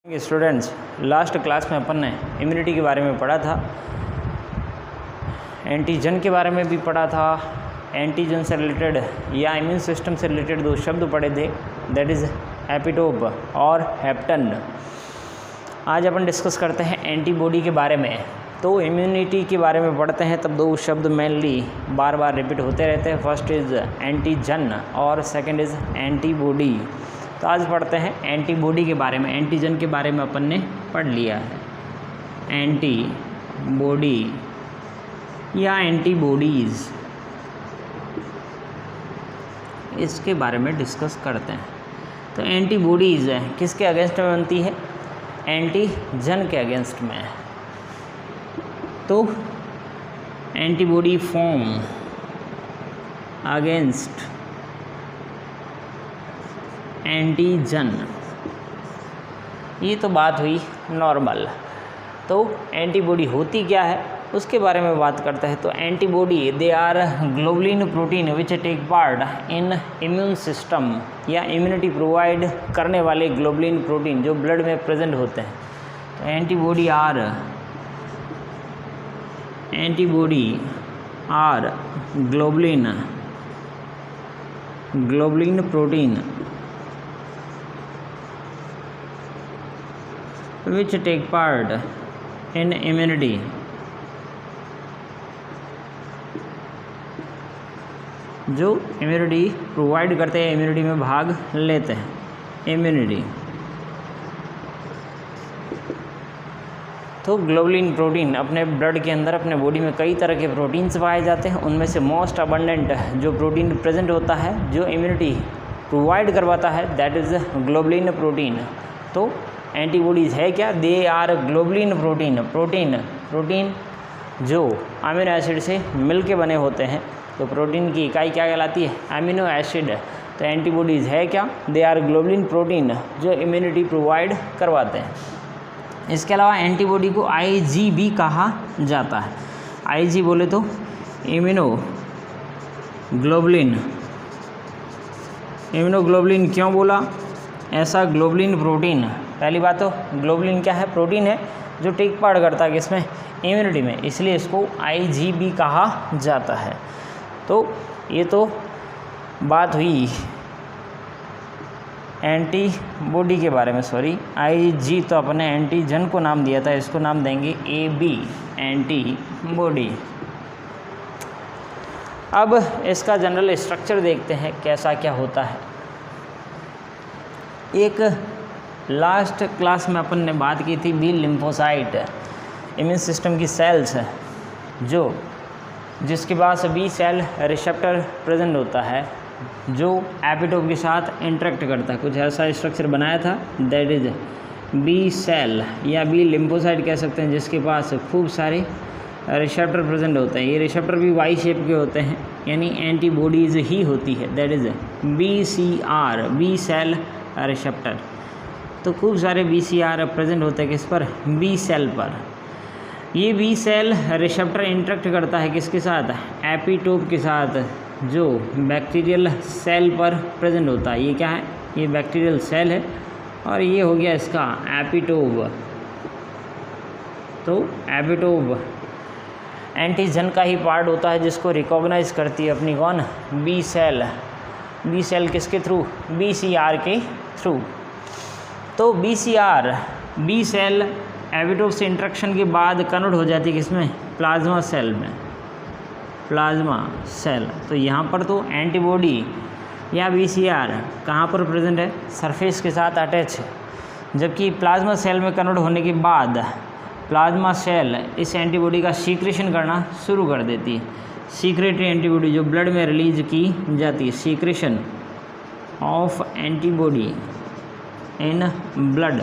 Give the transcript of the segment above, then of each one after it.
Students, last class में अपन ने immunity के बारे में पढ़ा था, एंटीजन के बारे में भी पढ़ा था। एंटीजन से रिलेटेड या इम्यून सिस्टम से रिलेटेड दो शब्द पढ़े थे, दैट इज़ एपिटोप और हेप्टन। आज अपन डिस्कस करते हैं एंटीबॉडी के बारे में। तो इम्यूनिटी के बारे में पढ़ते हैं तब दो शब्द मेनली बार बार रिपीट होते रहते हैं, फर्स्ट इज़ एंटीजन और सेकेंड इज़ एंटीबॉडी। तो आज पढ़ते हैं एंटीबॉडी के बारे में। एंटीजन के बारे में अपन ने पढ़ लिया है, एंटीबॉडी या एंटीबॉडीज़, इसके बारे में डिस्कस करते हैं। तो एंटीबॉडीज़ किसके अगेंस्ट में बनती है? एंटीजन के अगेंस्ट में। तो एंटीबॉडी फॉर्म अगेंस्ट एंटीजन, ये तो बात हुई नॉर्मल। तो एंटीबॉडी होती क्या है उसके बारे में बात करते हैं। तो antibody they are globulin protein which take part in immune system, या इम्यूनिटी प्रोवाइड करने वाले ग्लोबुलिन प्रोटीन जो ब्लड में प्रेजेंट होते हैं। तो antibody are globulin protein which take part in immunity, जो इम्यूनिटी प्रोवाइड करते हैं, इम्यूनिटी में भाग लेते हैं। इम्यूनिटी तो ग्लोबुलिन प्रोटीन अपने ब्लड के अंदर, अपने बॉडी में कई तरह के प्रोटीन्स पाए जाते हैं। उनमें से मोस्ट अबंडेंट जो प्रोटीन प्रेजेंट होता है जो इम्यूनिटी प्रोवाइड करवाता है, दैट इज़ ग्लोबुलिन प्रोटीन। तो एंटीबॉडीज़ है क्या? दे आर ग्लोबुलिन प्रोटीन जो अमीनो एसिड से मिल के बने होते हैं। तो प्रोटीन की इकाई क्या कहलाती है? Amino acid. तो एंटीबॉडीज़ है क्या? दे आर ग्लोबुलिन प्रोटीन जो इम्यूनिटी प्रोवाइड करवाते हैं। इसके अलावा एंटीबॉडी को आईजी भी कहा जाता है। आईजी बोले तो इम्यूनोग्लोबुलिन क्यों बोला? ऐसा ग्लोबुलिन प्रोटीन, पहली बात तो ग्लोबुलिन क्या है? प्रोटीन है जो टेक पार्ट करता है किसमें? इम्यूनिटी में, इसलिए इसको आईजी भी कहा जाता है। तो ये तो बात हुई एंटीबॉडी के बारे में। सॉरी, आईजी तो अपने एंटीजन को नाम दिया था, इसको नाम देंगे एबी, एंटीबॉडी। अब इसका जनरल स्ट्रक्चर देखते हैं कैसा क्या होता है। एक लास्ट क्लास में अपन ने बात की थी बी लिम्फोसाइट, इम्यून सिस्टम की सेल्स जिसके पास बी सेल रिसेप्टर प्रेजेंट होता है जो एपिटोप के साथ इंटरेक्ट करता है। कुछ ऐसा स्ट्रक्चर बनाया था, दैट इज बी सेल या बी लिम्फोसाइट कह सकते हैं, जिसके पास खूब सारे रिसेप्टर प्रेजेंट होते हैं। ये रिसेप्टर भी वाई शेप के होते हैं, यानी एंटीबॉडीज़ ही होती है, that is BCR, B cell receptor. तो खूब सारे BCR प्रेजेंट होते हैं किस पर? बी सेल पर। ये बी सेल रिसेप्टर इंटरेक्ट करता है किसके साथ? एपिटोप के साथ जो बैक्टीरियल सेल पर प्रेजेंट होता है। ये क्या है? ये बैक्टीरियल सेल है और ये हो गया इसका एपिटोप। तो एपिटोप एंटीजन का ही पार्ट होता है जिसको रिकॉग्नाइज करती है अपनी कौन? B cell. बी सेल किसके थ्रू? BCR के थ्रू। तो BCR, बी सेल एपिटोप से इंटरेक्शन के बाद कन्वर्ट हो जाती है किसमें? प्लाज्मा सेल में, प्लाज्मा सेल। तो यहाँ पर तो एंटीबॉडी या BCR कहाँ पर प्रेजेंट है? सरफेस के साथ अटैच है। जबकि प्लाज्मा सेल में कन्वर्ट होने के बाद प्लाज्मा सेल इस एंटीबॉडी का सीक्रेशन करना शुरू कर देती है। सीक्रेटरी एंटीबॉडी जो ब्लड में रिलीज की जाती है, secretion of antibody in blood,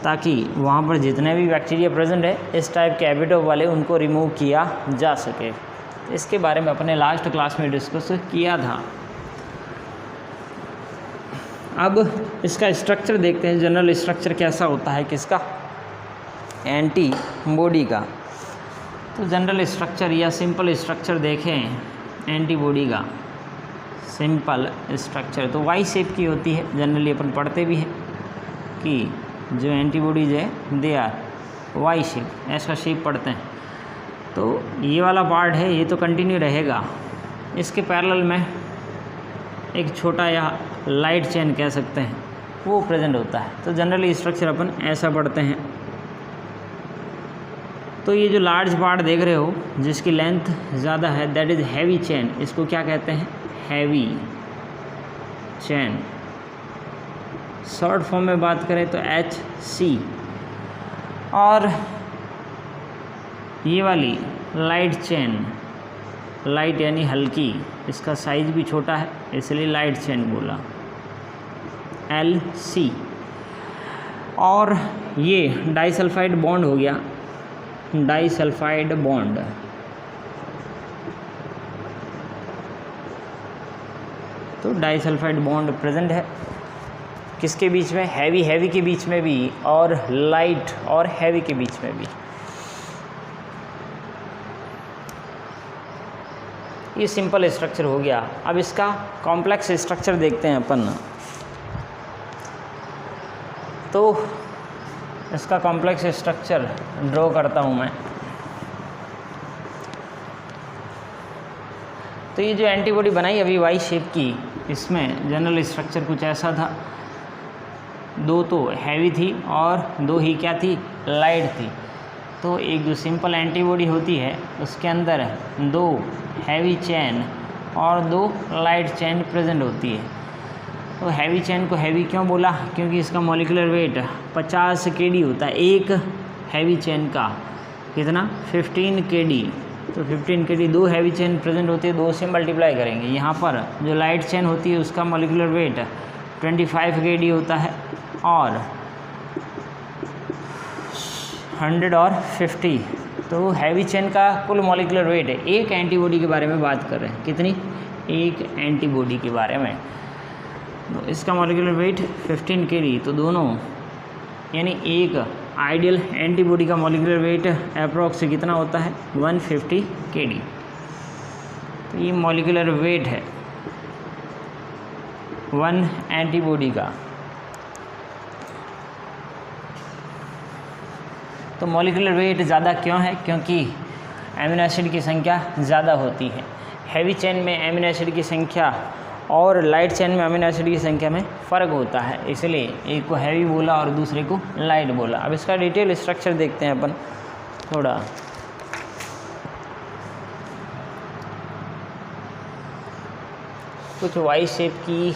ताकि वहाँ पर जितने भी बैक्टीरिया प्रेजेंट है इस टाइप के एपिटोप वाले, उनको रिमूव किया जा सके। इसके बारे में अपने लास्ट क्लास में डिस्कस किया था। अब इसका स्ट्रक्चर देखते हैं, जनरल स्ट्रक्चर कैसा होता है किसका? एंटीबॉडी का। तो जनरल स्ट्रक्चर या सिंपल स्ट्रक्चर देखें एंटीबॉडी का, सिंपल स्ट्रक्चर तो वाई शेप की होती है। जनरली अपन पढ़ते भी हैं कि जो एंटीबॉडीज है दे आर वाई शेप, ऐसा शेप पढ़ते हैं। तो ये वाला पार्ट है ये तो कंटिन्यू रहेगा, इसके पैरेलल में एक छोटा या लाइट चेन कह सकते हैं वो प्रेजेंट होता है। तो जनरली स्ट्रक्चर अपन ऐसा पढ़ते हैं। तो ये जो लार्ज पार्ट देख रहे हो जिसकी लेंथ ज़्यादा है दैट इज़ हैवी चेन, इसको क्या कहते हैं? Heavy chain. शॉर्ट फॉर्म में बात करें तो HC। और ये वाली लाइट चेन, लाइट यानी हल्की, इसका साइज भी छोटा है इसलिए लाइट चेन बोला, LC। और ये डाइसल्फाइड बॉन्ड हो गया, डाइसल्फाइड बॉन्ड। तो डाइसल्फाइड बॉन्ड प्रेजेंट है किसके बीच में? हैवी के बीच में भी और लाइट और हैवी के बीच में भी। ये सिंपल स्ट्रक्चर हो गया। अब इसका कॉम्प्लेक्स स्ट्रक्चर देखते हैं अपन। तो इसका कॉम्प्लेक्स स्ट्रक्चर ड्रॉ करता हूँ मैं। तो ये जो एंटीबॉडी बनाई अभी वाई शेप की, इसमें जनरल स्ट्रक्चर कुछ ऐसा था। दो तो हैवी थी और दो ही क्या थी? लाइट थी। तो एक जो सिंपल एंटीबॉडी होती है उसके अंदर दो हैवी चेन और दो लाइट चेन प्रेजेंट होती है। तो हैवी चेन को हैवी क्यों बोला? क्योंकि इसका मॉलिक्यूलर वेट 50 kd होता है। एक हैवी चेन का कितना? 15 kd। तो 15 kd दो हैवी चेन प्रेजेंट होती है, दो से मल्टीप्लाई करेंगे। यहाँ पर जो लाइट चेन होती है उसका मॉलिक्यूलर वेट 25 kd होता है और 100 और 50। तो हैवी चेन का कुल मॉलिक्यूलर वेट है। एक एंटीबॉडी के बारे में बात कर रहे हैं, kiतनी? एक एंटीबॉडी के बारे में। तो इसका मॉलिक्यूलर वेट 15 kd। तो दोनों यानी एक आइडियल एंटीबॉडी का मॉलिक्यूलर वेट अप्रॉक्स कितना होता है? 150 kd। तो ये मॉलिक्यूलर वेट है वन एंटीबॉडी का। तो मॉलिक्यूलर वेट ज़्यादा क्यों है? क्योंकि एमिनो एसिड की संख्या ज़्यादा होती है। हैवी चेन में एमिनो एसिड की संख्या और लाइट चेन में अमीनो एसिड की संख्या में फ़र्क होता है, इसलिए एक को हैवी बोला और दूसरे को लाइट बोला। अब इसका डिटेल स्ट्रक्चर देखते हैं अपन थोड़ा। कुछ वाई शेप की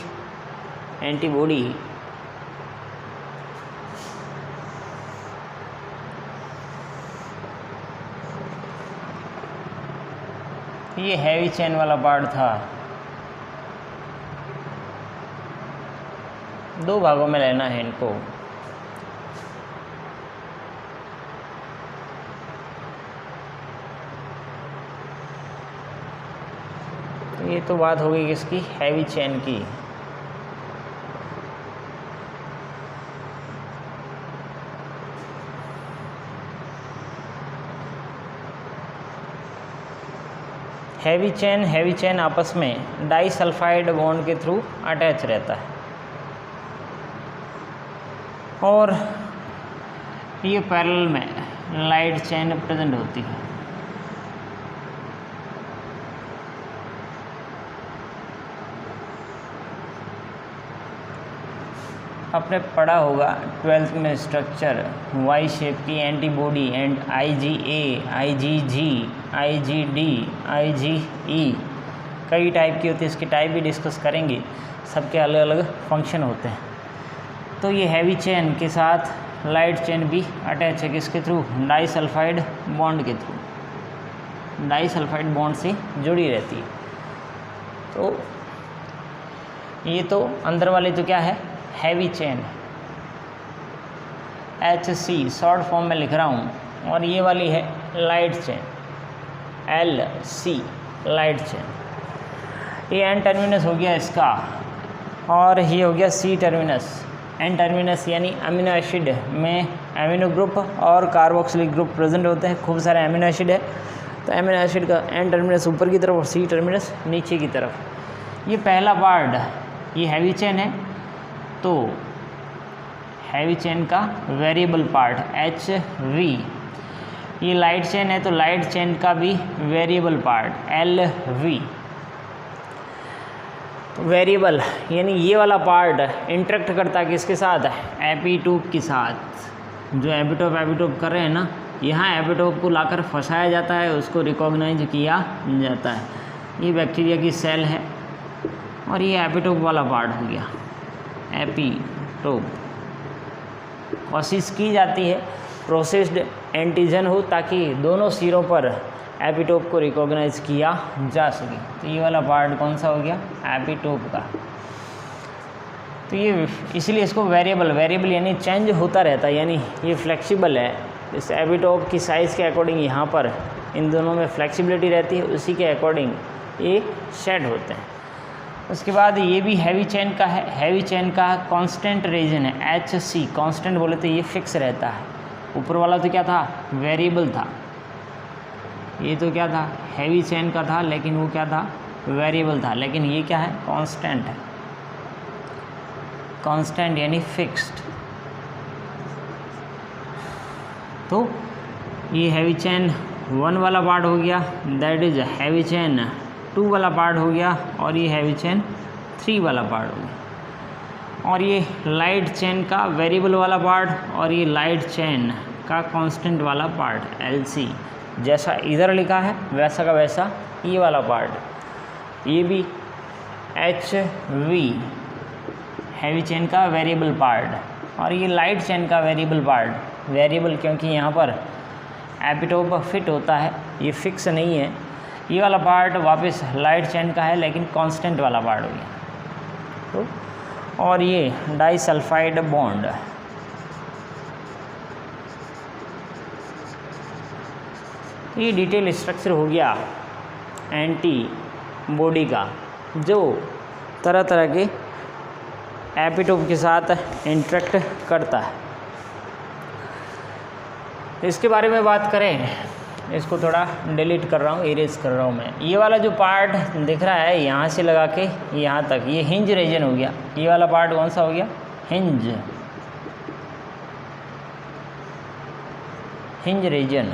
एंटीबॉडी ये हैवी चेन वाला पार्ट था। दो भागों में लेना है इनको। तो ये तो बात हो गई किसकी? हैवी चेन की। हैवी चेन आपस में डाइसल्फाइड बॉन्ड के थ्रू अटैच रहता है और ये पैरेलल में लाइट चेन प्रेजेंट होती है। आपने पढ़ा होगा 12th में स्ट्रक्चर वाई शेप की antibody and IgA, IgG, IgD, IgE कई टाइप की होती है। इसकी टाइप भी डिस्कस करेंगे, सबके अलग अलग फंक्शन होते हैं। तो ये हैवी चेन के साथ लाइट चेन भी अटैच है किसके थ्रू? डाइसल्फाइड बॉन्ड के थ्रू। डाइसल्फाइड बॉन्ड से जुड़ी रहती है। तो ये तो अंदर वाले तो क्या है? Heavy chain HC short form में लिख रहा हूँ, और ये वाली है light chain LC light chain. ये एन टर्मिनस हो गया इसका और ये हो गया C टर्मिनस। एन टर्मिनस यानी अमीनो एसिड में एमिनो ग्रुप और कार्बोक्सिलिक ग्रुप प्रेजेंट होते हैं। खूब सारे एमिनो एसिड है, तो एमिनो एसिड का एन टर्मिनस ऊपर की तरफ और C टर्मिनस नीचे की तरफ। ये पहला पार्ट ये हैवी चेन है। तो हैवी चेन का वेरिएबल पार्ट HV। ये लाइट चेन है तो लाइट चेन का भी वेरिएबल पार्ट LV। वेरिएबल यानी ये वाला पार्ट इंटरेक्ट करता है किसके साथ, एपिटोप के साथ। जो एपिटोप कर रहे हैं ना, यहाँ एपिटोप को लाकर फंसाया जाता है, उसको रिकॉग्नाइज किया जाता है। ये बैक्टीरिया की सेल है और ये एपिटोप वाला पार्ट हो गया, एपिटोप। कोशिश की जाती है प्रोसेस्ड एंटीजन हो ताकि दोनों सिरों पर एपिटोप को रिकॉग्नाइज किया जा सके। तो ये वाला पार्ट कौन सा हो गया, एपिटोप का। तो ये इसलिए इसको वेरिएबल यानी चेंज होता रहता है, यानी ये फ्लेक्सिबल है। इस एपिटोप की साइज़ के अकॉर्डिंग यहाँ पर इन दोनों में फ्लेक्सिबिलिटी रहती है, उसी के अकॉर्डिंग ये शेड होते हैं। उसके बाद ये भी हैवी चेन का है। हैवी चेन का कांस्टेंट रीजन है HC। कांस्टेंट बोले तो ये फिक्स रहता है। ऊपर वाला तो क्या था, वेरिएबल था। ये तो क्या था, हैवी चेन का था, लेकिन वो क्या था, वेरिएबल था। लेकिन ये क्या है, कांस्टेंट है। कांस्टेंट यानी फिक्स्ड। तो ये हैवी चेन 1 वाला पार्ट हो गया, दैट इज हैवी चेन 2 वाला पार्ट हो गया, और ये हैवी चेन 3 वाला पार्ट हो गया। और ये लाइट चेन का वेरिएबल वाला पार्ट, और ये लाइट चेन का कांस्टेंट वाला पार्ट LC। जैसा इधर लिखा है वैसा का वैसा ये वाला पार्ट, ये भी HV हैवी चेन का वेरिएबल पार्ट, और ये लाइट चेन का वेरिएबल पार्ट। वेरिएबल क्योंकि यहाँ पर एपिटोप फिट होता है, ये फिक्स नहीं है। ये वाला पार्ट वापस लाइट चेन का है, लेकिन कांस्टेंट वाला पार्ट हो गया। तो और ये डाइसल्फाइड बॉन्ड, ये डिटेल स्ट्रक्चर हो गया एंटीबॉडी का, जो तरह तरह के एपिटोप के साथ इंटरेक्ट करता है। इसके बारे में बात करें, इसको थोड़ा डिलीट कर रहा हूँ, इरेज कर रहा हूँ मैं। ये वाला जो पार्ट दिख रहा है यहाँ से लगा के यहाँ तक, ये हिंज रीजन हो गया। ये वाला पार्ट कौन सा हो गया, हिंज रीजन,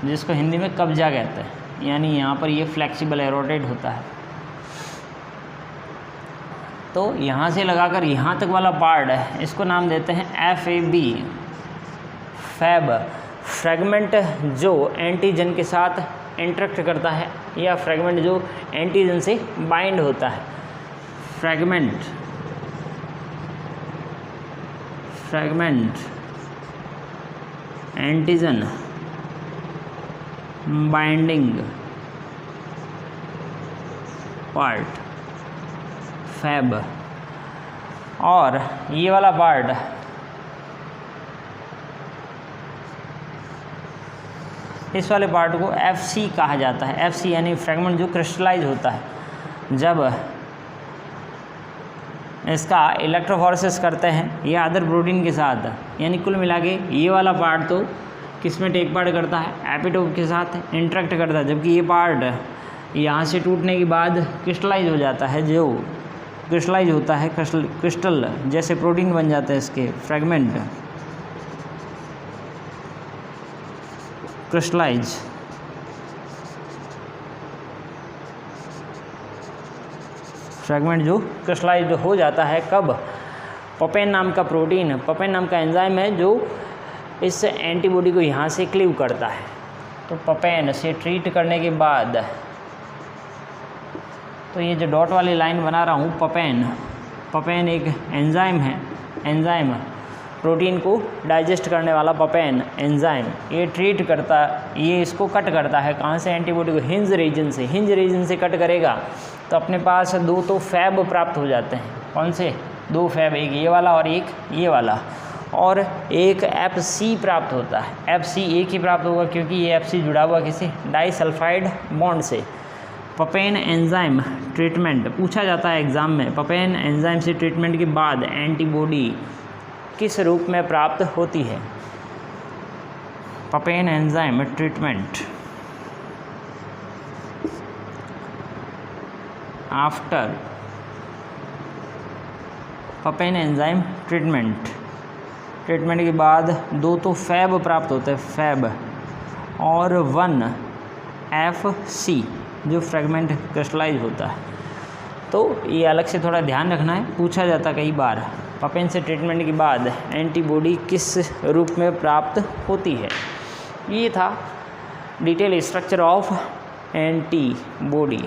जिसको हिंदी में कब्जा कहते हैं। यानी यहाँ पर ये फ्लेक्सिबल है, रोटेट होता है। तो यहाँ से लगाकर यहाँ तक वाला पार्ट है, इसको नाम देते हैं FAB, फैब। फ्रेगमेंट जो एंटीजन के साथ इंटरेक्ट करता है, या फ्रेगमेंट जो एंटीजन से बाइंड होता है। Fragment antigen binding part, Fab. और ये वाला पार्ट इस वाले पार्ट को FC कहा जाता है। FC यानी फ्रेगमेंट जो क्रिस्टलाइज होता है जब इसका इलेक्ट्रोफोरेसिस करते हैं या अदर प्रोटीन के साथ। यानी कुल मिला के ये वाला पार्ट तो किस में टेक पार्ट करता है, एपिटोप के साथ इंटरेक्ट करता है, जबकि ये पार्ट यहाँ से टूटने के बाद क्रिस्टलाइज हो जाता है। जो क्रिस्टलाइज होता है, क्रिस्टल जैसे प्रोटीन बन जाते हैं इसके फ्रेगमेंट, क्रिस्टलाइज। फ्रेगमेंट जो क्रिस्टलाइज हो जाता है कब, पपेन नाम का प्रोटीन, पपेन नाम का एंजाइम है जो इस एंटीबॉडी को यहाँ से क्लीव करता है। तो पपेन से ट्रीट करने के बाद, तो ये जो डॉट वाली लाइन बना रहा हूँ, पपेन एक एंजाइम है, एंजाइम प्रोटीन को डाइजेस्ट करने वाला पपेन एंजाइम, ये ट्रीट करता, ये इसको कट करता है। कहाँ से, एंटीबॉडी को हिंज रीजन से। हिंज रीजन से कट करेगा तो अपने पास 2 तो फैब प्राप्त हो जाते हैं। कौन से 2 फैब, एक ये वाला और एक ये वाला, और एक FC प्राप्त होता है। FC एक ही प्राप्त होगा क्योंकि ये FC जुड़ा हुआ किसी डाइसल्फाइड बॉन्ड से। पपेन एंजाइम ट्रीटमेंट पूछा जाता है एग्ज़ाम में। पपेन एंजाइम से ट्रीटमेंट के बाद एंटीबॉडी किस रूप में प्राप्त होती है। Papain enzyme treatment after papain enzyme treatment के बाद 2 तो फैब प्राप्त होता है, फैब, और 1 FC जो फ्रेगमेंट क्रिस्टलाइज होता है। तो ये अलग से थोड़ा ध्यान रखना है, पूछा जाता कई बार, पपेन से ट्रीटमेंट के बाद एंटीबॉडी किस रूप में प्राप्त होती है। ये था डिटेल स्ट्रक्चर ऑफ एंटीबॉडी।